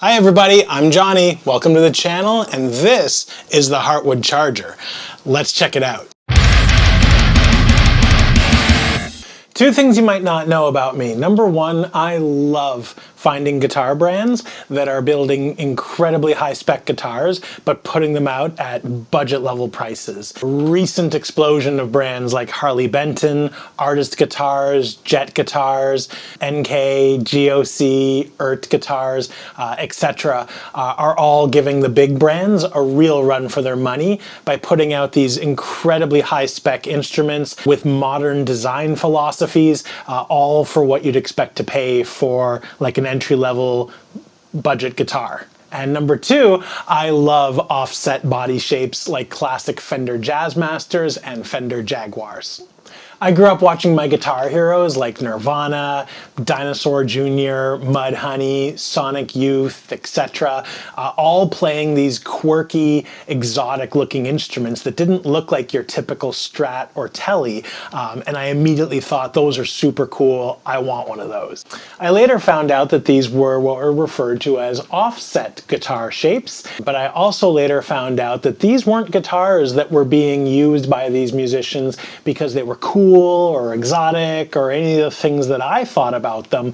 Hi everybody, I'm Johnny. Welcome to the channel, and this is the Hartwood Charger. Let's check it out. Two things you might not know about me. Number one, I love finding guitar brands that are building incredibly high spec guitars, but putting them out at budget level prices. Recent explosion of brands like Harley Benton, Artist Guitars, Jet Guitars, NK, GOC, ERT Guitars, etc. Are all giving the big brands a real run for their money by putting out these incredibly high spec instruments with modern design philosophies, all for what you'd expect to pay for like an entry-level budget guitar. And number two, I love offset body shapes like classic Fender Jazzmasters and Fender Jaguars. I grew up watching my guitar heroes like Nirvana, Dinosaur Jr., Mudhoney, Sonic Youth, etc., all playing these quirky, exotic-looking instruments that didn't look like your typical Strat or Tele, and I immediately thought, those are super cool, I want one of those. I later found out that these were what were referred to as offset guitar shapes, but I also later found out that these weren't guitars that were being used by these musicians because they were cool or exotic or any of the things that I thought about them.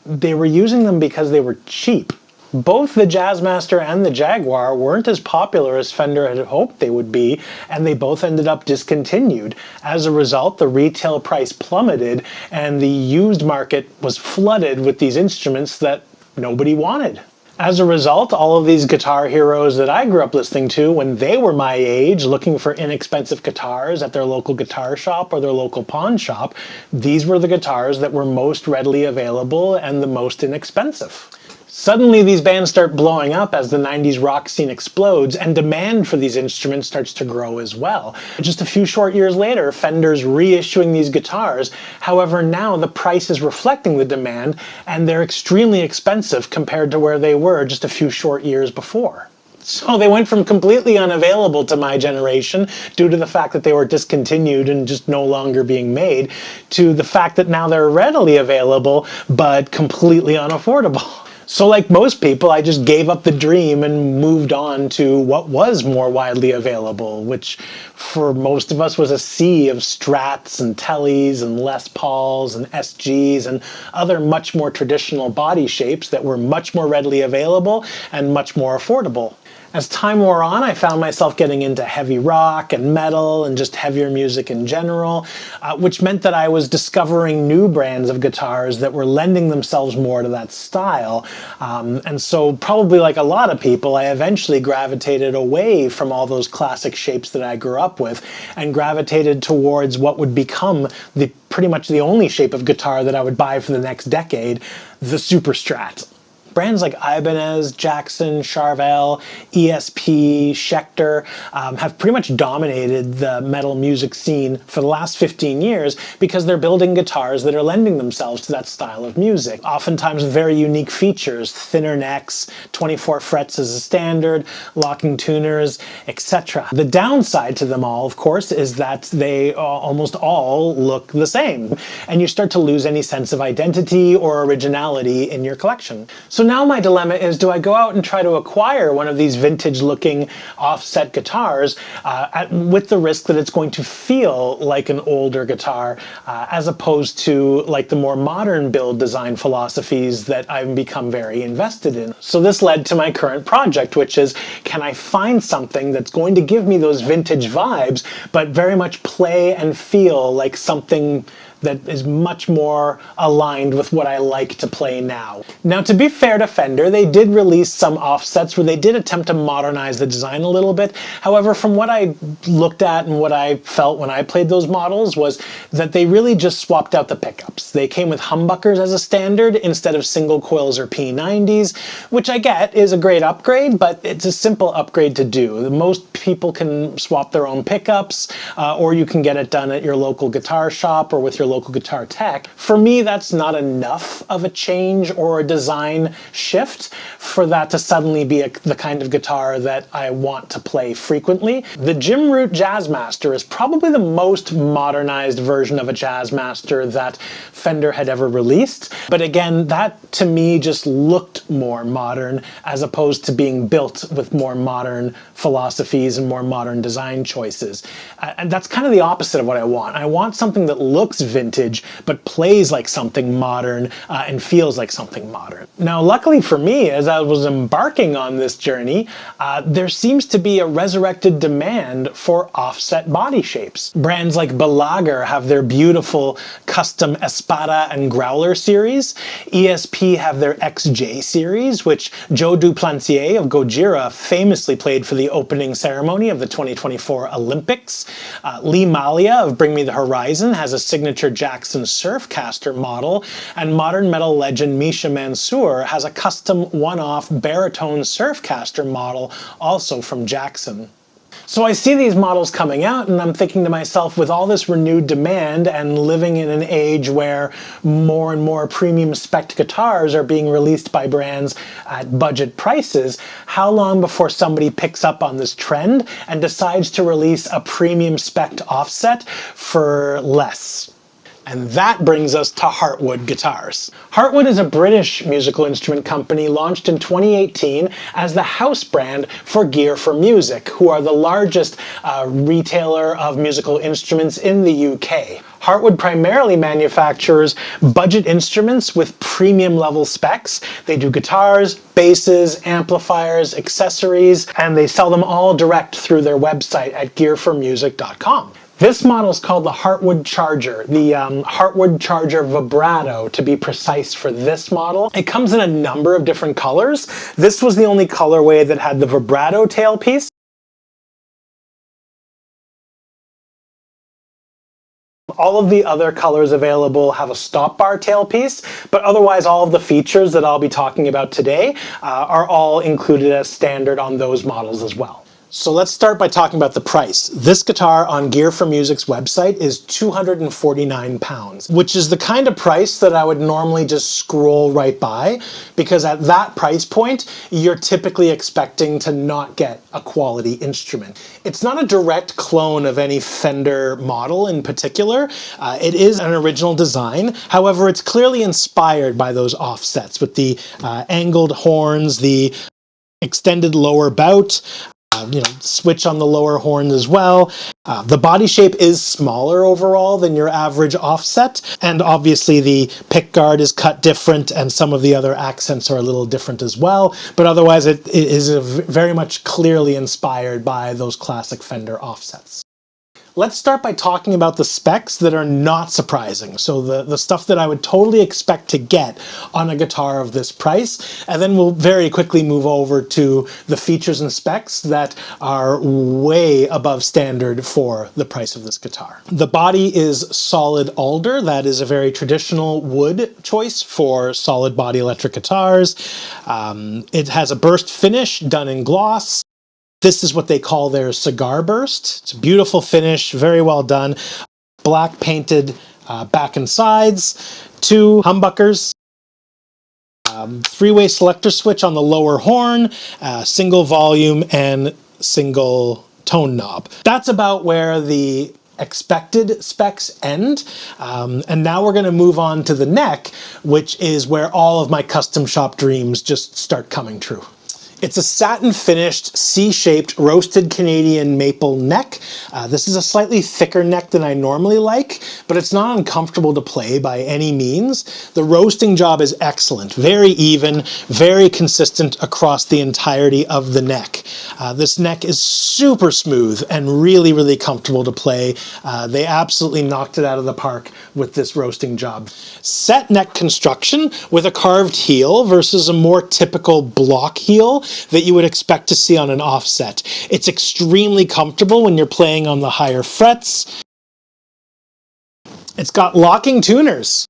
They were using them because they were cheap. Both the Jazzmaster and the Jaguar weren't as popular as Fender had hoped they would be, and they both ended up discontinued. As a result, the retail price plummeted and the used market was flooded with these instruments that nobody wanted. As a result, all of these guitar heroes that I grew up listening to when they were my age, looking for inexpensive guitars at their local guitar shop or their local pawn shop, these were the guitars that were most readily available and the most inexpensive. Suddenly these bands start blowing up as the 90s rock scene explodes, and demand for these instruments starts to grow as well. Just a few short years later, Fender's reissuing these guitars. However, now the price is reflecting the demand, and they're extremely expensive compared to where they were just a few short years before. So they went from completely unavailable to my generation due to the fact that they were discontinued and just no longer being made, to the fact that now they're readily available but completely unaffordable. So like most people, I just gave up the dream and moved on to what was more widely available, which for most of us was a sea of Strats and Teles and Les Pauls and SGs and other much more traditional body shapes that were much more readily available and much more affordable. As time wore on, I found myself getting into heavy rock and metal and just heavier music in general, which meant that I was discovering new brands of guitars that were lending themselves more to that style. And so probably like a lot of people, I eventually gravitated away from all those classic shapes that I grew up with and gravitated towards what would become pretty much the only shape of guitar that I would buy for the next decade, the Super Strat. Brands like Ibanez, Jackson, Charvel, ESP, Schecter have pretty much dominated the metal music scene for the last 15 years because they're building guitars that are lending themselves to that style of music. Oftentimes with very unique features, thinner necks, 24 frets as a standard, locking tuners, etc. The downside to them all, of course, is that they almost all look the same, and you start to lose any sense of identity or originality in your collection. So now my dilemma is, do I go out and try to acquire one of these vintage looking offset guitars with the risk that it's going to feel like an older guitar as opposed to like the more modern build design philosophies that I've become very invested in? So this led to my current project, which is, can I find something that's going to give me those vintage vibes but very much play and feel like something that is much more aligned with what I like to play now. Now, to be fair to Fender, they did release some offsets where they did attempt to modernize the design a little bit. However, from what I looked at and what I felt when I played those models was that they really just swapped out the pickups. They came with humbuckers as a standard instead of single coils or P90s, which I get is a great upgrade, but it's a simple upgrade to do. Most people can swap their own pickups, or you can get it done at your local guitar shop or with your local guitar tech. For me, that's not enough of a change or a design shift for that to suddenly be the kind of guitar that I want to play frequently. The Jim Root Jazzmaster is probably the most modernized version of a Jazzmaster that Fender had ever released. But again, that to me just looked more modern as opposed to being built with more modern philosophies and more modern design choices. And that's kind of the opposite of what I want. I want something that looks vintage but plays like something modern and feels like something modern. Now, luckily for me, as I was embarking on this journey, there seems to be a resurrected demand for offset body shapes. Brands like Belager have their beautiful custom Espada and Growler series. ESP have their XJ series, which Joe Duplantier of Gojira famously played for the opening ceremony of the 2024 Olympics. Lee Malia of Bring Me the Horizon has a signature Jackson Surfcaster model, and modern metal legend Misha Mansour has a custom one-off baritone Surfcaster model, also from Jackson. So I see these models coming out and I'm thinking to myself, with all this renewed demand and living in an age where more and more premium spec guitars are being released by brands at budget prices, how long before somebody picks up on this trend and decides to release a premium spec offset for less? And that brings us to Hartwood guitars. Hartwood is a British musical instrument company launched in 2018 as the house brand for Gear for Music, who are the largest retailer of musical instruments in the UK. Hartwood primarily manufactures budget instruments with premium level specs. They do guitars, basses, amplifiers, accessories, and they sell them all direct through their website at gearformusic.com. This model is called the Hartwood Charger, the Hartwood Charger Vibrato to be precise for this model. It comes in a number of different colors. This was the only colorway that had the vibrato tailpiece. All of the other colors available have a stop bar tailpiece, but otherwise all of the features that I'll be talking about today are all included as standard on those models as well. So let's start by talking about the price. This guitar on Gear for Music's website is £249, which is the kind of price that I would normally just scroll right by, because at that price point, you're typically expecting to not get a quality instrument. It's not a direct clone of any Fender model in particular. It is an original design. However, it's clearly inspired by those offsets with the angled horns, the extended lower bout, switch on the lower horn as well. The body shape is smaller overall than your average offset, and obviously the pickguard is cut different and some of the other accents are a little different as well, but otherwise it is very much clearly inspired by those classic Fender offsets. Let's start by talking about the specs that are not surprising. So the stuff that I would totally expect to get on a guitar of this price, and then we'll very quickly move over to the features and specs that are way above standard for the price of this guitar. The body is solid alder. That is a very traditional wood choice for solid body electric guitars. It has a burst finish done in gloss. This is what they call their cigar burst. It's a beautiful finish, very well done. Black painted back and sides, 2 humbuckers, 3-way selector switch on the lower horn, single volume and single tone knob. That's about where the expected specs end. And now we're going to move on to the neck, which is where all of my custom shop dreams just start coming true. It's a satin finished C-shaped roasted Canadian maple neck. This is a slightly thicker neck than I normally like, but it's not uncomfortable to play by any means. The roasting job is excellent, very even, very consistent across the entirety of the neck. This neck is super smooth and really, really comfortable to play. They absolutely knocked it out of the park with this roasting job. Set neck construction with a carved heel versus a more typical block heel that you would expect to see on an offset. It's extremely comfortable when you're playing on the higher frets. It's got locking tuners.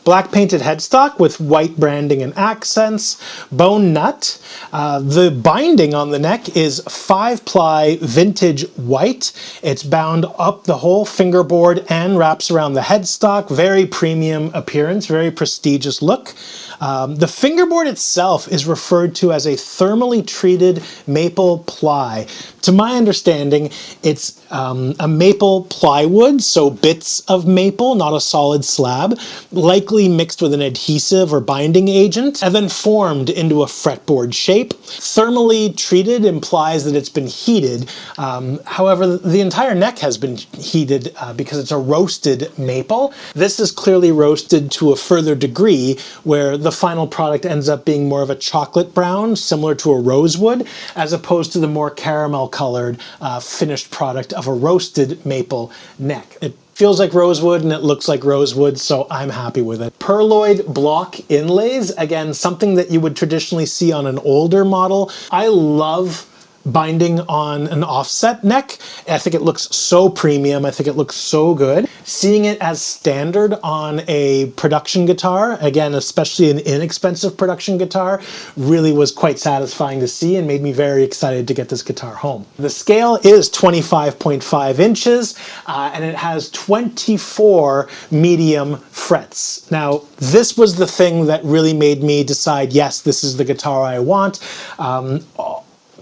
Black painted headstock with white branding and accents, bone nut. The binding on the neck is 5-ply vintage white. It's bound up the whole fingerboard and wraps around the headstock. Very premium appearance, very prestigious look. The fingerboard itself is referred to as a thermally treated maple ply. To my understanding, it's a maple plywood, so bits of maple, not a solid slab, likely mixed with an adhesive or binding agent, and then formed into a fretboard shape. Thermally treated implies that it's been heated. However, the entire neck has been heated because it's a roasted maple. This is clearly roasted to a further degree, where the final product ends up being more of a chocolate brown, similar to a rosewood, as opposed to the more caramel colored finished product of a roasted maple neck. It feels like rosewood and it looks like rosewood, so I'm happy with it. Perloid block inlays, again, something that you would traditionally see on an older model. I love binding on an offset neck. I think it looks so premium. I think it looks so good. Seeing it as standard on a production guitar, again, especially an inexpensive production guitar, really was quite satisfying to see and made me very excited to get this guitar home. The scale is 25.5 inches and it has 24 medium frets. Now, this was the thing that really made me decide, yes, this is the guitar I want.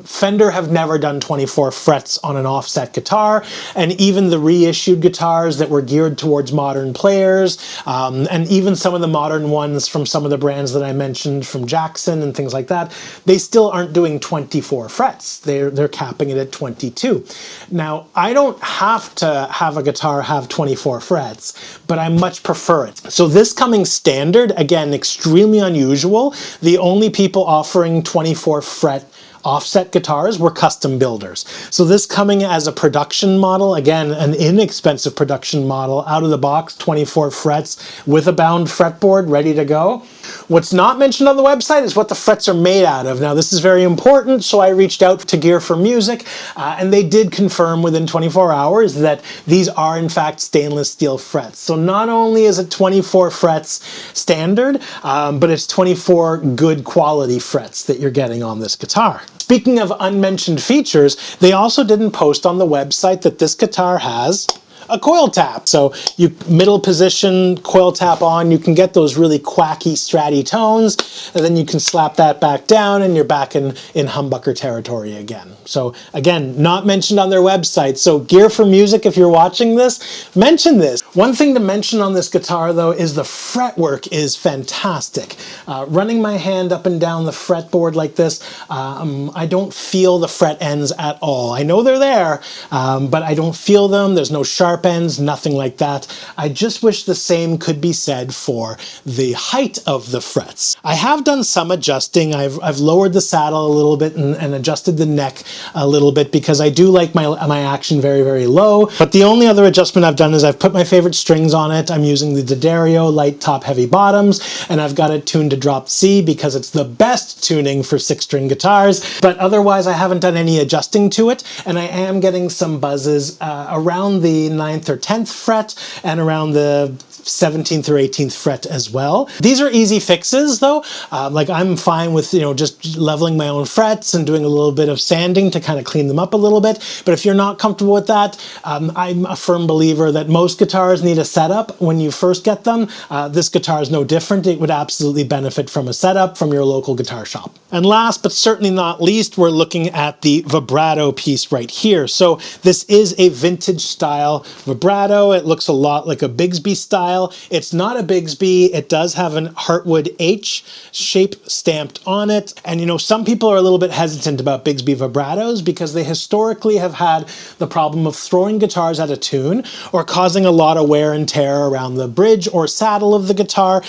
Fender have never done 24 frets on an offset guitar, and even the reissued guitars that were geared towards modern players, and even some of the modern ones from some of the brands that I mentioned from Jackson and things like that, they still aren't doing 24 frets. They're capping it at 22. Now, I don't have to have a guitar have 24 frets, but I much prefer it. So this coming standard, again, extremely unusual. The only people offering 24 fret offset guitars were custom builders. So this coming as a production model, again, an inexpensive production model, out of the box, 24 frets with a bound fretboard ready to go. What's not mentioned on the website is what the frets are made out of. Now, this is very important, so I reached out to Gear for Music, and they did confirm within 24 hours that these are in fact stainless steel frets. So not only is it 24 frets standard, but it's 24 good quality frets that you're getting on this guitar. Speaking of unmentioned features, they also didn't post on the website that this guitar has a coil tap. So you middle position, coil tap on, you can get those really quacky, stratty tones, and then you can slap that back down and you're back in humbucker territory again. So again, not mentioned on their website. So Gear for Music, if you're watching this, mention this. One thing to mention on this guitar though is the fretwork is fantastic. Running my hand up and down the fretboard like this, I don't feel the fret ends at all. I know they're there, but I don't feel them. There's no sharp ends, nothing like that. I just wish the same could be said for the height of the frets. I have done some adjusting. I've lowered the saddle a little bit and adjusted the neck a little bit because I do like my action very, very low. But the only other adjustment I've done is I've put my favorite strings on it. I'm using the D'Addario light top, heavy bottoms, and I've got it tuned to drop C because it's the best tuning for 6-string guitars. But otherwise, I haven't done any adjusting to it, and I am getting some buzzes around the 9th or 10th fret and around the 17th or 18th fret as well. These are easy fixes though. Like I'm fine with, just leveling my own frets and doing a little bit of sanding to kind of clean them up a little bit. But if you're not comfortable with that, I'm a firm believer that most guitars need a setup when you first get them. This guitar is no different. It would absolutely benefit from a setup from your local guitar shop. And last but certainly not least, we're looking at the vibrato piece right here. So this is a vintage style vibrato. It looks a lot like a Bigsby style. It's not a Bigsby. It does have an Hartwood H shape stamped on it. And some people are a little bit hesitant about Bigsby vibratos because they historically have had the problem of throwing guitars out of tune or causing a lot of wear and tear around the bridge or saddle of the guitar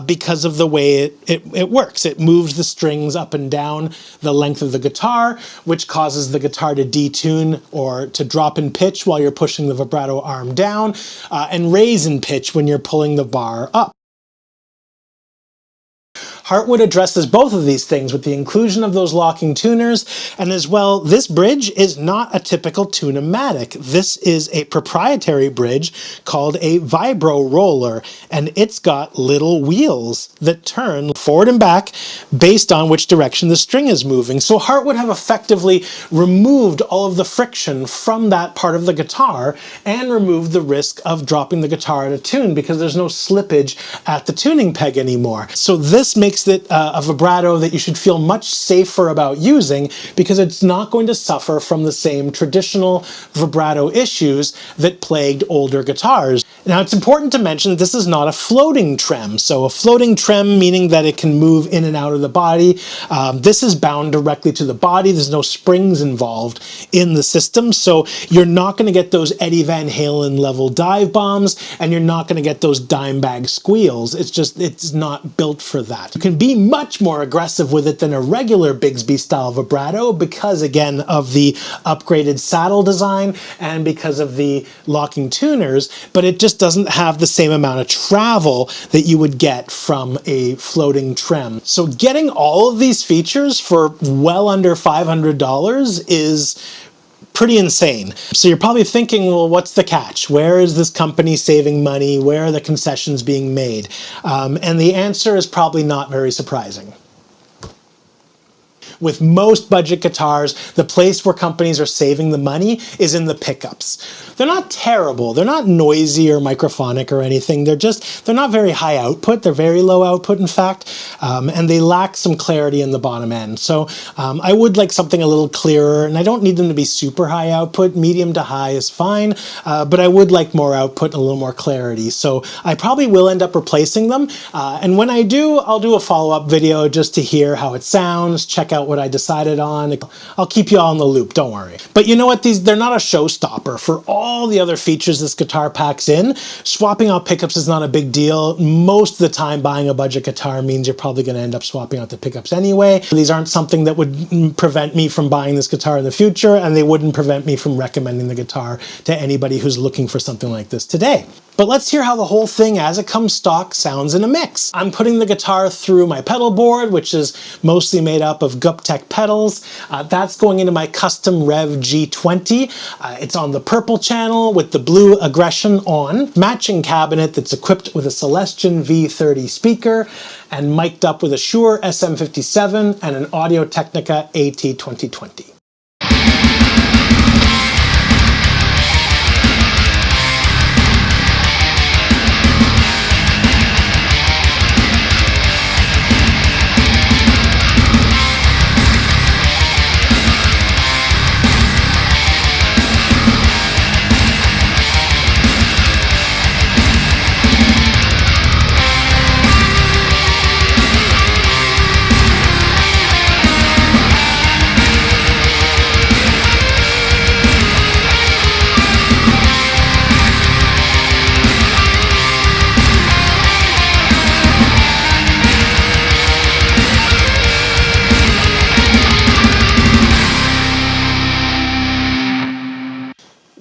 because of the way it works. It moves the strings up and down the length of the guitar, which causes the guitar to detune or to drop in pitch while you're pushing the vibrato arm down and raise in pitch when you're pulling the bar up. Hartwood addresses both of these things with the inclusion of those locking tuners, and as well, this bridge is not a typical tune-o-matic. This is a proprietary bridge called a vibro roller, and it's got little wheels that turn forward and back based on which direction the string is moving. So Hartwood have effectively removed all of the friction from that part of the guitar and removed the risk of dropping the guitar out of tune because there's no slippage at the tuning peg anymore. So this makes it a vibrato that you should feel much safer about using because it's not going to suffer from the same traditional vibrato issues that plagued older guitars. Now it's important to mention that this is not a floating trem. So a floating trem meaning that it can move in and out of the body. This is bound directly to the body. There's no springs involved in the system. So you're not going to get those Eddie Van Halen level dive bombs and you're not going to get those dime bag squeals. It's not built for that. You can be much more aggressive with it than a regular Bigsby style vibrato because again of the upgraded saddle design and because of the locking tuners, but it just doesn't have the same amount of travel that you would get from a floating trem. So getting all of these features for well under $500 is pretty insane. So you're probably thinking, well, what's the catch? Where is this company saving money? Where are the concessions being made? And the answer is probably not very surprising. With most budget guitars, the place where companies are saving the money is in the pickups. They're not terrible. They're not noisy or microphonic or anything. They're not very high output. They're very low output, in fact, and they lack some clarity in the bottom end. So I would like something a little clearer, and I don't need them to be super high output. Medium to high is fine, but I would like more output and a little more clarity. So I probably will end up replacing them, and when I do, I'll do a follow-up video just to hear how it sounds, check out what I decided on. I'll keep you all in the loop, don't worry. But you know what, they're not a showstopper. For all the other features this guitar packs in, swapping out pickups is not a big deal. Most of the time buying a budget guitar means you're probably going to end up swapping out the pickups anyway. These aren't something that would prevent me from buying this guitar in the future, and they wouldn't prevent me from recommending the guitar to anybody who's looking for something like this today. But let's hear how the whole thing as it comes stock sounds in a mix. I'm putting the guitar through my pedal board, which is mostly made up of Guptec pedals. That's going into my custom Rev G20. It's on the purple channel with the blue aggression on. Matching cabinet that's equipped with a Celestion V30 speaker and mic'd up with a Shure SM57 and an Audio-Technica AT2020.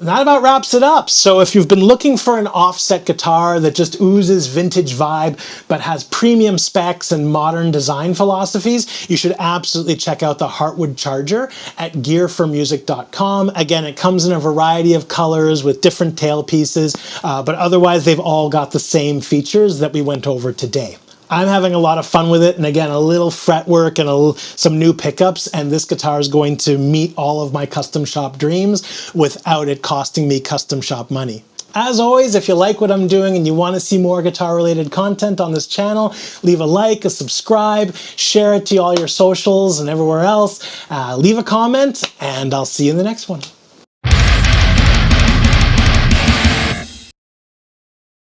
That about wraps it up. So if you've been looking for an offset guitar that just oozes vintage vibe but has premium specs and modern design philosophies, you should absolutely check out the Hartwood Charger at gearformusic.com. Again, it comes in a variety of colors with different tail pieces, but otherwise they've all got the same features that we went over today. I'm having a lot of fun with it, and again, a little fretwork and some new pickups, and this guitar is going to meet all of my custom shop dreams without it costing me custom shop money. As always, if you like what I'm doing and you want to see more guitar-related content on this channel, leave a like, a subscribe, share it to all your socials and everywhere else, leave a comment, and I'll see you in the next one.